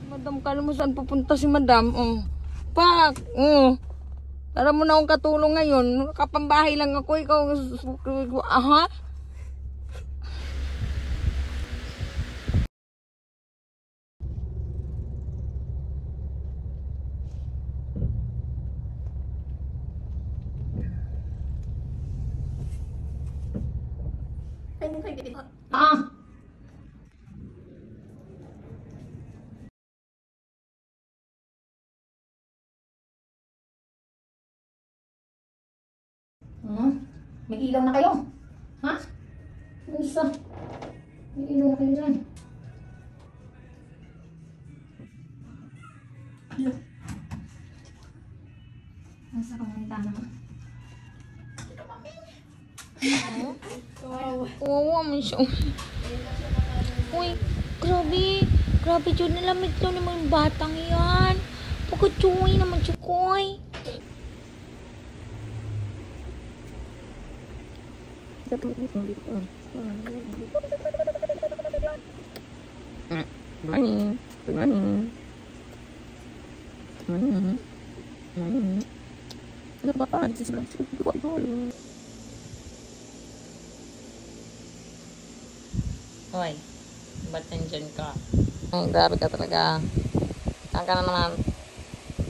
Madam, kala mo saan pupunta si madam? Oh. Pak! Oh. Tara mo na akong katulong ngayon. Kapambahay lang ako. Ikaw, aha? Ah! May ilaw na kayo? Ha? Ano isa? May ilaw na kayo dyan. Nasa kamanita naman. Oo, man siya. Uy, grabe. Grabe dyan, nalamig daw naman yung batang yan. Pagkatsuy naman siya, koy. Morning. Good morning. Morning. Morning. Ano ba pa? Hoy, ba't nandyan ka? Oh, grabe ka talaga. Saan ka na naman?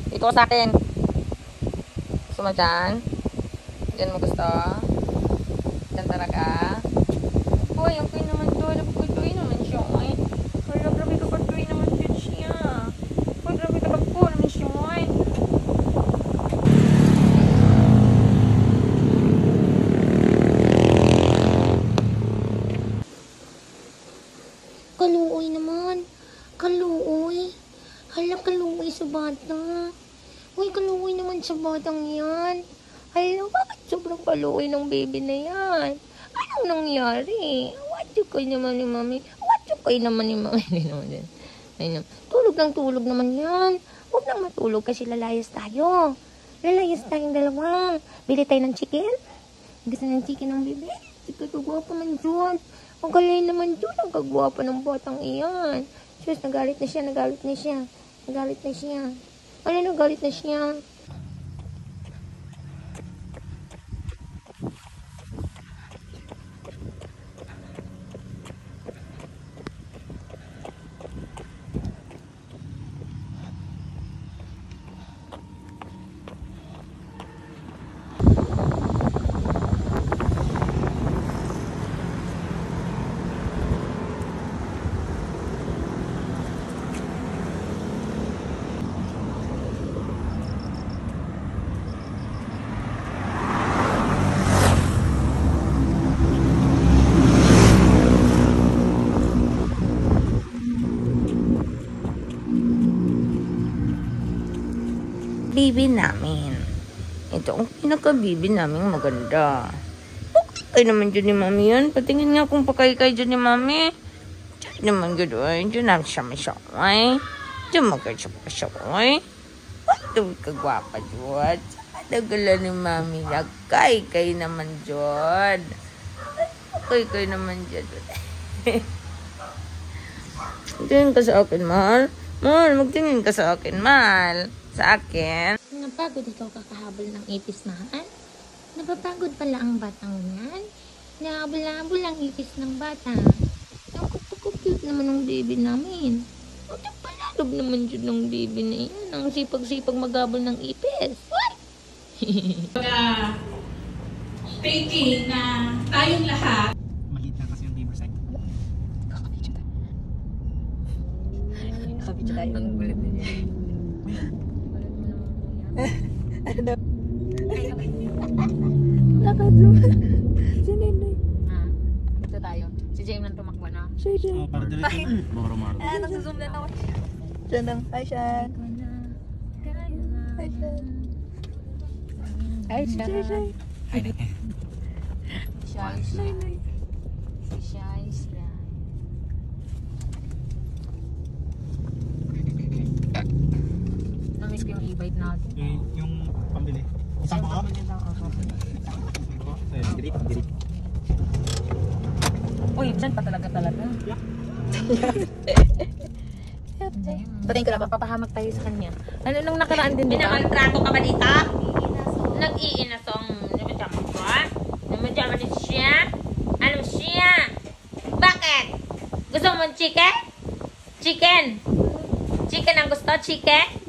Dito ka sa akin. Gusto mo dyan? Dyan mo gusto? Dyan talaga? Hoy, okay naman to. Napagpatuloy naman siya. Hoy, grabe ka patuloy naman din siya. Hoy, grabe ka pagpo naman siya. Hoy. Kaluoy naman. Kaluoy. Hala, kaluoy sa bata. Uy, kaluoy naman sa batang yan. Hala, bakit sobrang kaluoy ng baby na yan? Anong nangyari? What you kayo naman ni mami? What you kayo naman ni mami? Hindi naman din. Ayun, tulog ng tulog naman yan. Huwag nang matulog kasi lalayas tayo. Lalayas tayong dalawa. Bili tayo ng chicken. Gusto ng chicken ng baby? Sige, kagwapa man dyan. Ang galay naman dyan. Ang kagwapa ng batang iyan. Sus, nagalit na siya, nagalit na siya. Nagalit na siya. Ano, nagalit na siya? Bibi namin. Ito ang pinaka-bibi namin maganda. Pakay naman dyan ni mami yan. Patingin nga kung pakay-kay dyan ni mami. Diyan naman gano'n. Diyan namin siya masyaway. Diyan magkasyaway. Ba't kagwapa dyan? Nagala ni mami. Nagkay-kay naman dyan. Pakay-kay naman dyan. Tingin ka sa akin, Mal. Mal, magtingin ka sa akin, Mal. Sa akin. Napagod ikaw kakahabol ng ipis, Mahal? Napapagod pala ang batang yan? Nahabol-habol ang ipis ng bata. Ang cute naman ng baby namin. Ang palalog naman dyan ng baby na yan. Ang sipag-sipag maghabol ng ipis. What? Thinking na tayong lahat. Maliit lang kasi yung gamer site. Kakabidyo tayo. Kakabidyo tayo. Ang gulit na niya. Ano? Lakad naman. Si Nenay. Ito tayo. Si James lang tumakbo na. Siya. Oh, para diretso. Maro-maro. Nagsusum na naman. Siya lang. Hi, Shan. Hi, Shan. Hi, Shan. Ay, na. Shy. Namiss ko yung e-bike natin. Yung pambili. Isang buka? Dirit. Uy, dyan pa talaga. Patayin ko lang. Papahamak tayo sa kanya. Ano nung nakaraan din, di ba? Pinamaltrato ka ba dito? Nag-iinasong namadama ka? Namadama din siya? Ano siya? Bakit? Gusto mo chicken? Chicken? Chicken ang gusto? Chicken?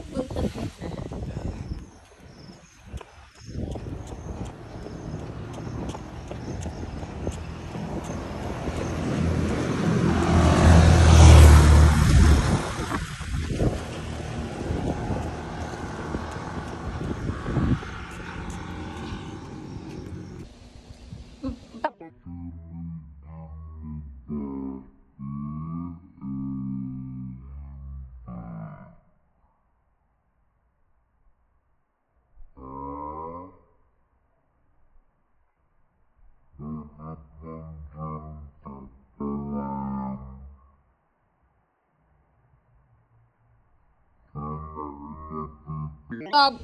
Stop.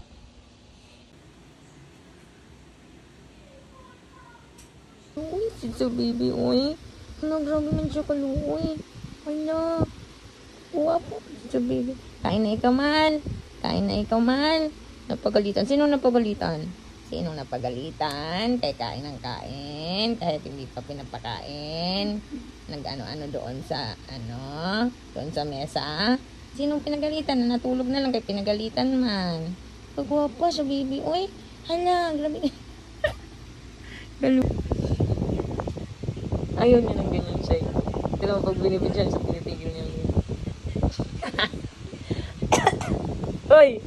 Uy, si baby, uy. Ano, grabe man siya kaluoy. Wala. Guwapo. Si baby. Kain na ikaw man. Kain na ikaw man. Napagalitan. Sino napagalitan? Sino napagalitan? Kaya kain ng kain. Kahit hindi pa pinapakain. Nag-ano-ano doon sa, doon sa mesa. Sinong pinagalitan? Na natulog na lang kay pinagalitan man. Pagwapo sa baby. Uy, hala, grabe. Galo. Ayaw niya ng ganyan sa'yo. Kaya pag binibidyan sa pinitigil niya. Uy!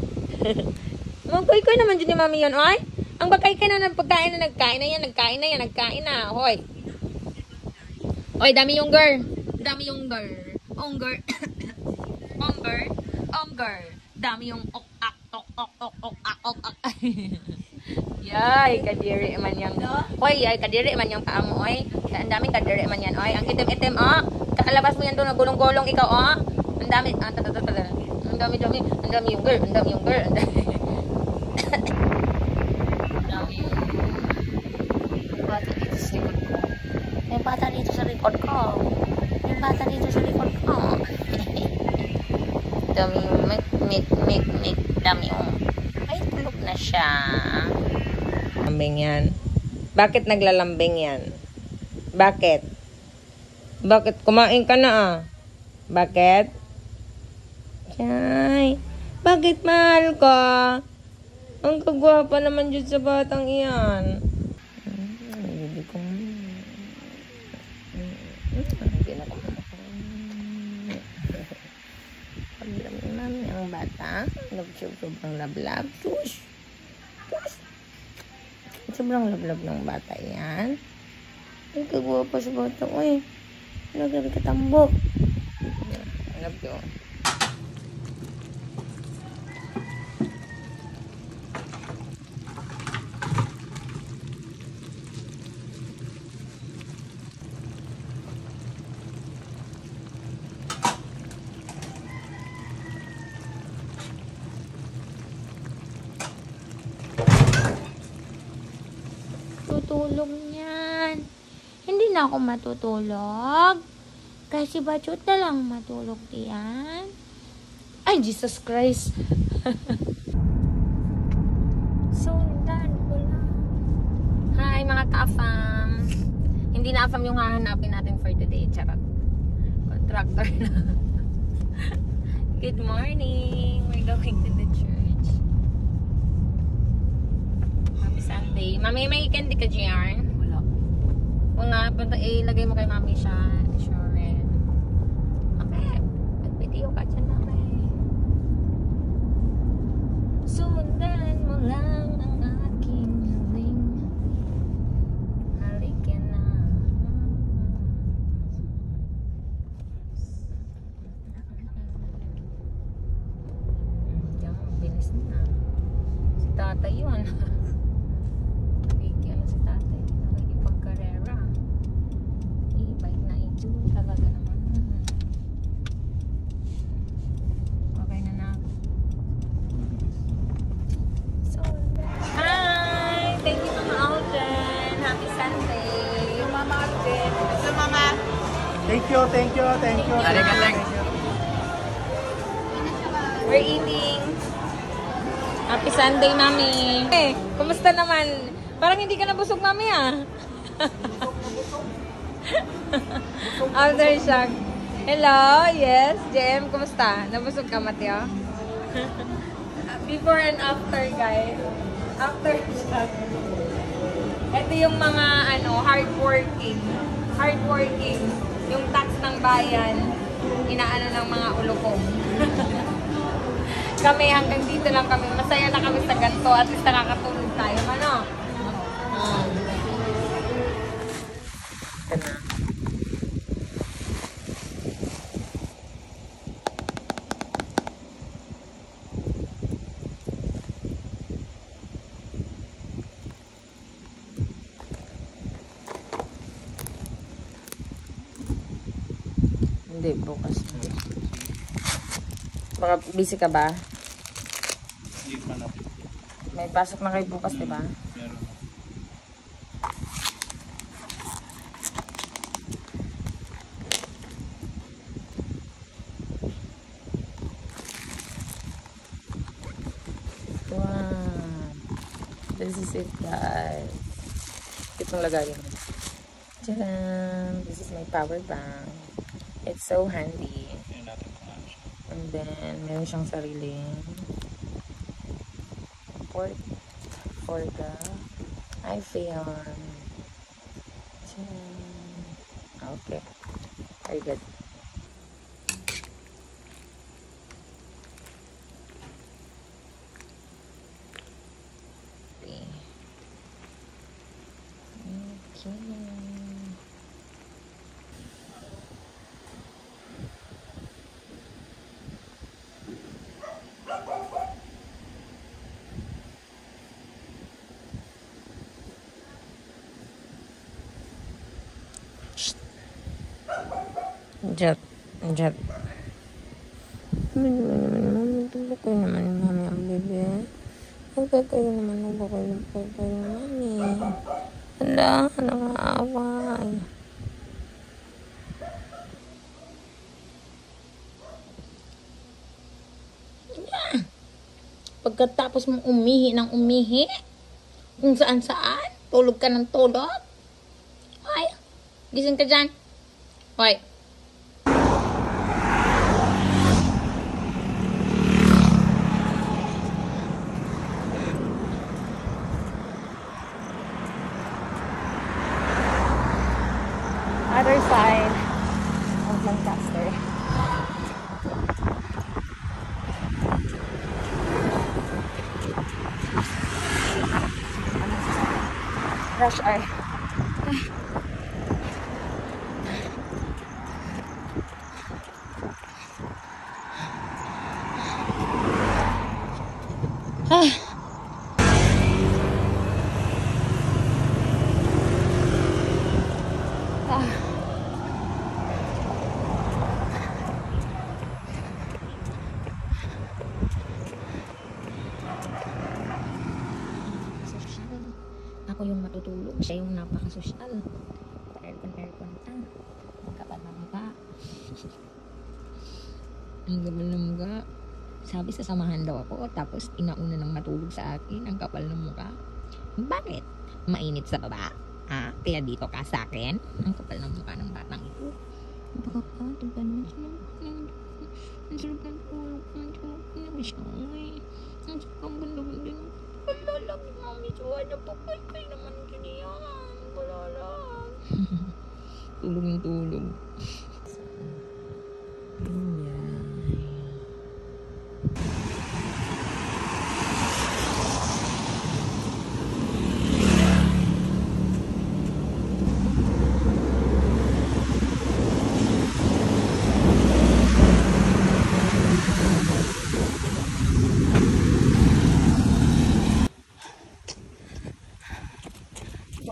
Magkay naman dyan ni mami yan, oy. Ang bagay ka na ng pagkain na nagkain na yan, nagkain na. Hoy. Oy, dami yung girl. Dami yung girl. Ongger. Ongger. Dami yung ok-ak. Yay, kadiri man yang. Hoy, yay, kadiri man yang paa mo, oy. Ang daming kadiri man yan, oy. Ang itim-itim, oh. Kakalabas mo yan doon, gulong-gulong ikaw, oh. Ang dami, ang dami yung girl, ang dami yung girl. Yung bata dito sa likod ko. Yung bata dito sa likod ko. Dami yung mik. Dami yung. Ay, tulog na siya. Lambing yan. Bakit naglalambing yan? Bakit? Bakit? Kumain ka na ah. Bakit? Chay. Bakit mahal ka? Ang kagwapa naman dyan sa batang iyan. Hindi ko Mami ang bata. Sobrang lablab. Shush. Sobrang lablab ng bata yan. Ay, kagwapa sa bata. Uy, naglabi ka tambok. Love you. Tutulog niyan. Hindi na ako matutulog. Kasi bachot na lang matulog diyan. Ay, Jesus Christ. Sundan ko lang. Hi, mga ka-afam. Hindi na afam yung hahanapin natin for today. Charot. Contractor na. Good morning. We're going to the church. Happy Sunday. Mami, may candy ka dyan? Wala. Wala. Ilagay mo kay mami siya. Sure. Okay. Mag-video ka dyan, mami. Sundan mo lang ang aking hiling. Halika na. Diyan, bilis na. Si tatay yun. Bigyan na si tatay. Nakikipag-karera. I-bike na ito. Talaga naman. Okay na na. So, hi! Thank you, Mama Alden. Happy Sunday. Mama Alden. So, Mama. Thank you. Thank you. Thank you. We're eating. Happy Sunday, Mami. Eh, kumusta naman? Parang hindi ka nabusog, Mami, ah. Aftershock. Hello, yes, Jem. Kumusta? Nabusog ka, Mateo? Before and after, guys. Aftershock. Ito yung mga, hardworking. Hardworking. Yung tax ng bayan. Inaano ng mga ulokong. Kami hanggang dito lang kami. Masaya na kami sa ganito. At least nakakatulog tayo. Ano? Ito na. Hindi, bukas. Baka busy ka ba? Hindi man ako. May pasok na kayo bukas, di ba? Meron. Wow. This is it, guys. Itong lagayin mo. Tcharam! This is my power bank. It's so handy. Tingnan natin kung ano siya. And then, meron siyang sariling port for the iPhone. Okay. Very good. Okay. Jet. Tulog kayo naman, Mami, ang bebe. Huwag kayo naman, huwag kayo Mami. Hala, nakakaaway. Pagkatapos mong umihi ng umihi, kung saan-saan, tulog ka ng tulog. Ay, gising ka dyan. Ay. Other side of Lancaster. Rush hour. Ako yung matutulog, siya yung napaka-social. Aircon ta. Ang kapal ng mukha. Ang kapal ng mukha. Sabi sasamahan daw ako, tapos inauna ng matulog sa akin, ang kapal ng mukha. Bakit? Mainit sa baba? Ha? Kaya dito ka sa akin? Ang kapal ng mukha ng batang ito. Baka ka, tignan mo siya. Ang sarap ng tulog. Ang sarap ng siya. Ang sarap ng ganda-ganda. Wala lang, Mami. Suwa na po. Kay naman ganyan. Wala lang. Tulog ng tulog.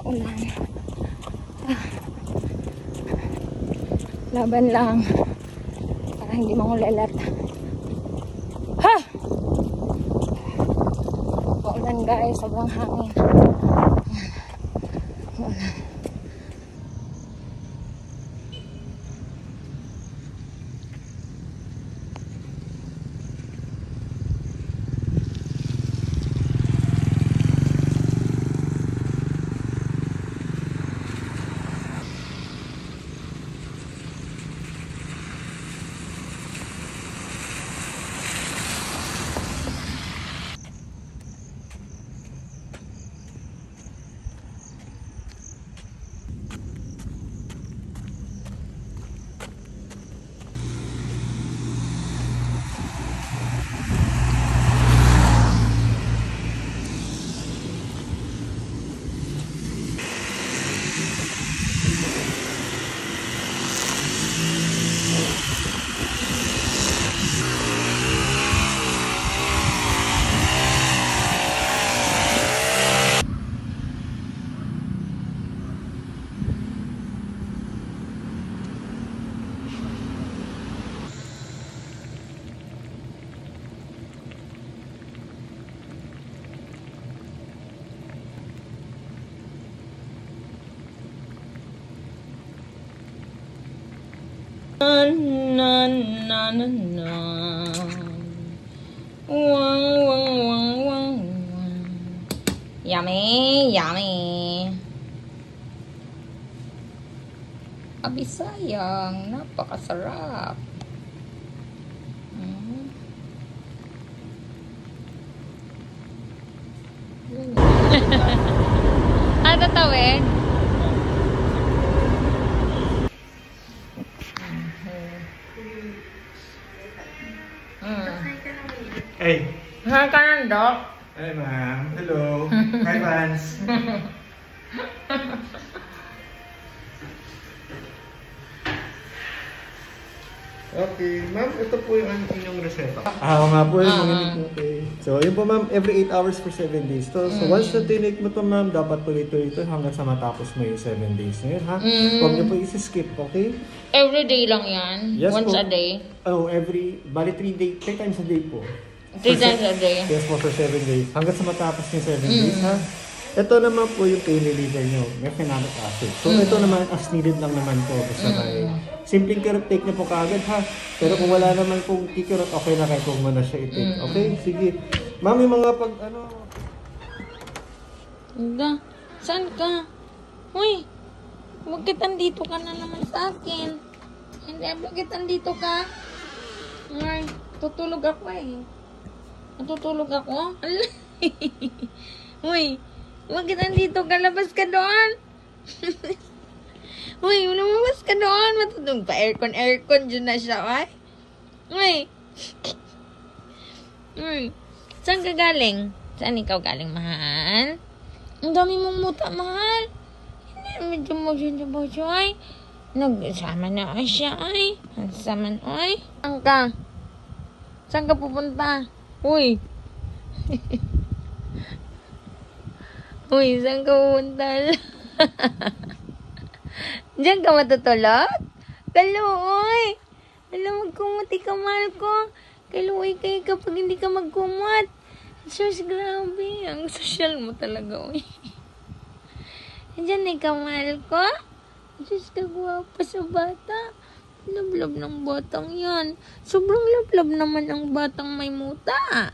Ulan. Laban lang para hindi mangulelat. Ha! Paulan guys, sobrang hangin. Ulan. Na na na na na. Wang wang wang wang wang. Yummy, yummy. Abi sayang, napakasarap. Ano tatawid? Hey. Hi ka ng dog? Hi, ma'am. Hello. Hi, Vance. Okay, ma'am, ito po yung inyong reseta. Nga po yung mga okay. So, yun po ma'am, every 8 hours for 7 days. So, once na tinake mo to ma'am, dapat tuloy-tuloy ito hanggang sa matapos mo yung 7 days na yun, ha? Huwag niyo po isi-skip, okay? Every day lang yan? Yes Once po. a day? Oh, bali 3 times a day po. 3 times a day? Yes po, for 7 days. Hanggang sa matapos yung 7 days, ha? Ito naman po yung pain reliever nyo, mefenamic acid. So, ito naman, as needed lang naman po. Basta may simpleng kirot, take nyo po kaagad, ha? Pero kung wala naman pong kikirot, okay na kayo kung muna siya i-take. Okay? Sige. Ma'am, yung mga Hindi. Saan ka? Uy, bakit andito ka na naman sa akin? Hindi, bakit andito ka? Ay, tutulog ako eh. Natutulog ako? Uy, bakit andito ka? Labas ka doon. Uy, lumabas ka doon. Matutulog pa aircon dyan na siya, ay. Uy. Uy, saan ka galing? Saan ikaw galing, mahal? Ang dami mong muta, mahal. Hindi, medyo mo siya, ay. Nagsama na ay siya, ay. Nagsama na, ay. Saan ka? Saan ka pupunta? Uy. Uy, saan ka pupunta? Diyan ka matutulog? Kaluoy. Alam, magkumuti ka, mahal ko. Kaluoy kayo kapag hindi ka magkumot. Sus, grabe. Ang social mo talaga, uy. Diyan ka, mahal ko. Sus, kagwapa sa bata. Lablab ng batang yan. Sobrang lablab naman ang batang may muta.